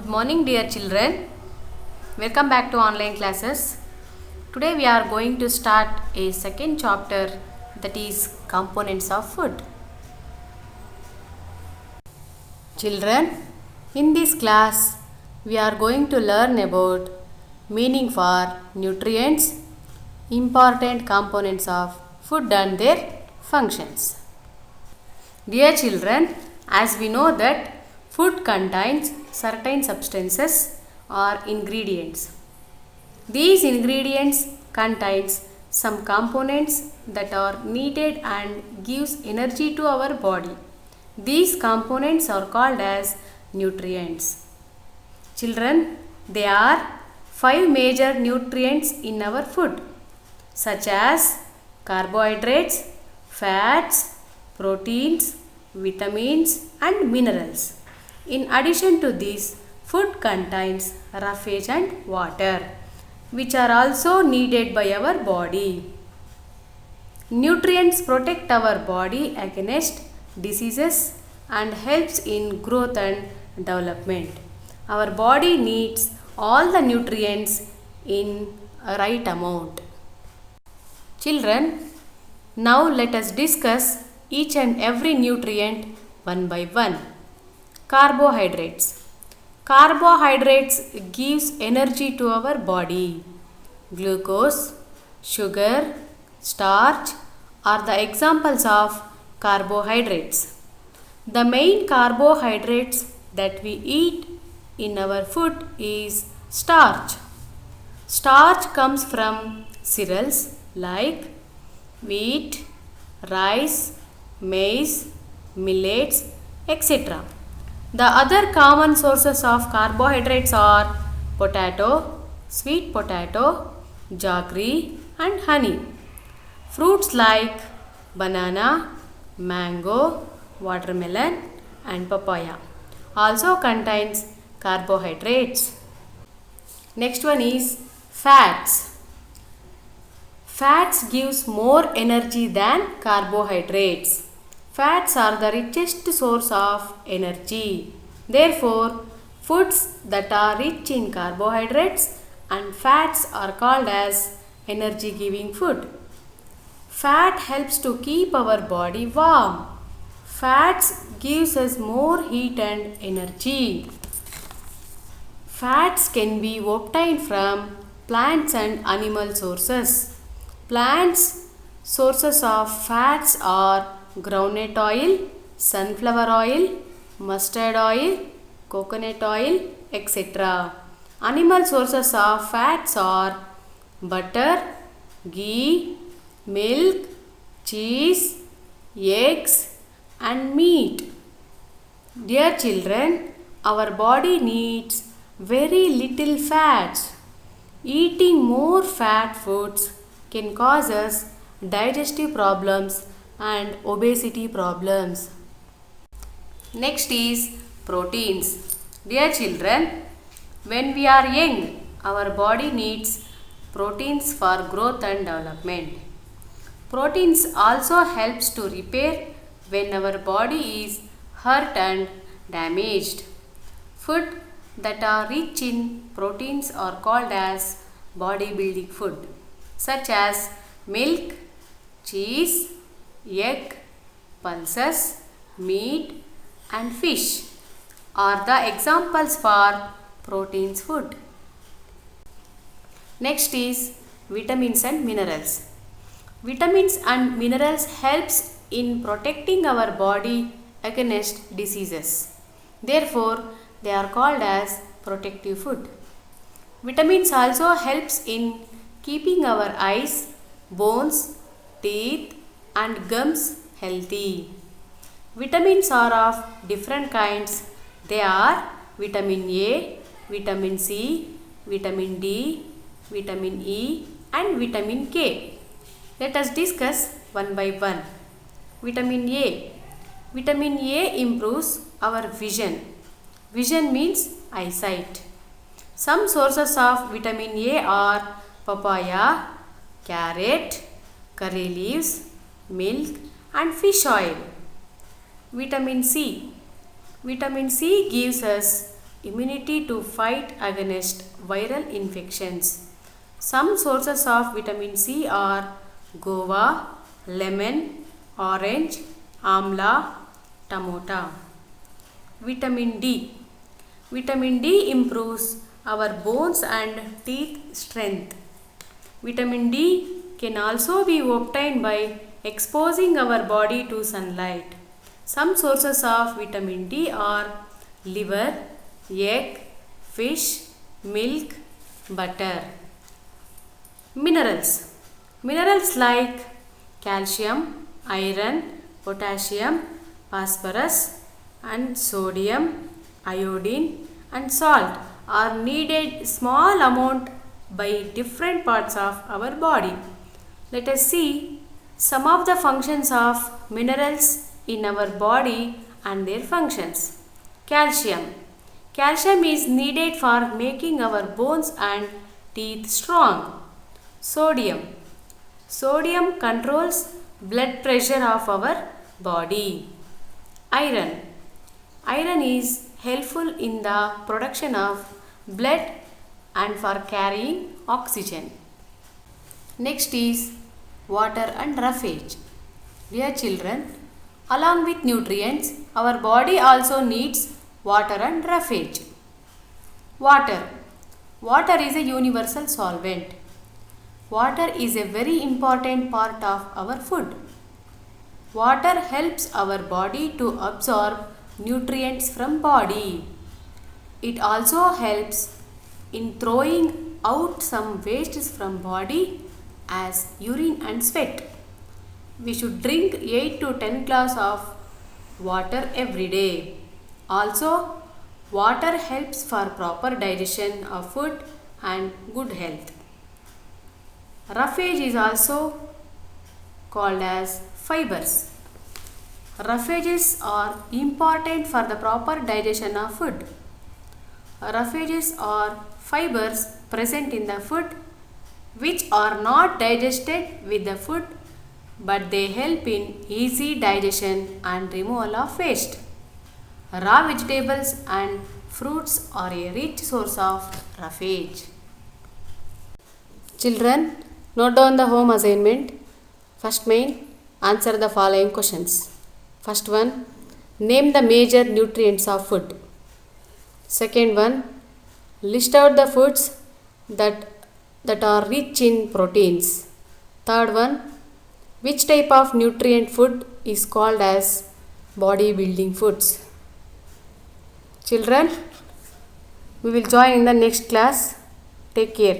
Good morning, dear children. Welcome back to online classes. Today we are going to start a second chapter, that is components of food. Children, in this class we are going to learn about meaning for nutrients, important components of food and their functions. Dear children, as we know that food contains certain substances or ingredients. These ingredients contains some components that are needed and gives energy to our body. These components are called as nutrients. Children, there are 5 major nutrients in our food, such as carbohydrates, fats, proteins, vitamins and minerals. In addition to this, food contains roughage and water, which are also needed by our body. Nutrients protect our body against diseases and helps in growth and development. Our body needs all the nutrients in a right amount. Children, now let us discuss each and every nutrient one by one. Carbohydrates. Carbohydrates gives energy to our body. Glucose, sugar, starch are the examples of carbohydrates. The main carbohydrates that we eat in our food is starch. Starch comes from cereals like wheat, rice, maize, millets, etc. The other common sources of carbohydrates are potato, sweet potato, jaggery and honey. Fruits like banana, mango, watermelon and papaya also contains carbohydrates. Next one is fats. Fats gives more energy than carbohydrates. Fats are the richest source of energy. Therefore, foods that are rich in carbohydrates and fats are called as energy giving food. Fat helps to keep our body warm. Fats gives us more heat and energy. Fats can be obtained from plants and animal sources. Plants sources of fats are groundnut oil, sunflower oil, mustard oil, coconut oil, etc. Animal sources of fats are butter, ghee, milk, cheese, eggs and meat. Dear children, our body needs very little fats. Eating more fat foods can cause us digestive problems and obesity problems. Next is proteins. Dear children, when we are young, our body needs proteins for growth and development. Proteins also helps to repair when our body is hurt and damaged. Food that are rich in proteins are called as bodybuilding food, such as milk, cheese, egg, pulses, meat and fish are the examples for proteins food. Next is vitamins and minerals. Vitamins and minerals helps in protecting our body against diseases. Therefore, they are called as protective food. Vitamins also helps in keeping our eyes, bones, teeth and gums healthy. Vitamins are of different kinds. They are vitamin A, vitamin C, vitamin D, vitamin E and vitamin K. Let us discuss one by one. Vitamin A. Vitamin A improves our vision. Vision means eyesight. Some sources of vitamin A are papaya, carrot, curry leaves, milk and fish oil. Vitamin C. Vitamin C gives us immunity to fight against viral infections. Some sources of vitamin C are guava, lemon, orange, amla, tomato. Vitamin D. Vitamin D improves our bones and teeth strength. Vitamin D can also be obtained by exposing our body to sunlight. Some sources of vitamin D are liver, egg, fish, milk, butter. Minerals. Minerals like calcium, iron, potassium, phosphorus and sodium, iodine and salt are needed small amount by different parts of our body. Let us see some of the functions of minerals in our body and their functions. Calcium. Calcium is needed for making our bones and teeth strong. Sodium. Sodium controls blood pressure of our body. Iron. Iron is helpful in the production of blood and for carrying oxygen. Next is water and roughage. Dear children, along with nutrients, our body also needs water and roughage. Water. Water is a universal solvent. Water is a very important part of our food. Water helps our body to absorb nutrients from body. It also helps in throwing out some wastes from body as urine and sweat. We should drink 8 to 10 glass of water every day. Also, water helps for proper digestion of food and good health. Roughage is also called as fibers. Roughages are important for the proper digestion of food. Roughages are fibers present in the food which are not digested with the food, but they help in easy digestion and removal of waste. Raw vegetables and fruits are a rich source of roughage. Children, note down the home assignment. First main, answer the following questions. First one, name the major nutrients of food. Second one, list out the foods that are rich in proteins. Third one, which type of nutrient food is called as body building foods? Children, we will join in the next class. Take care.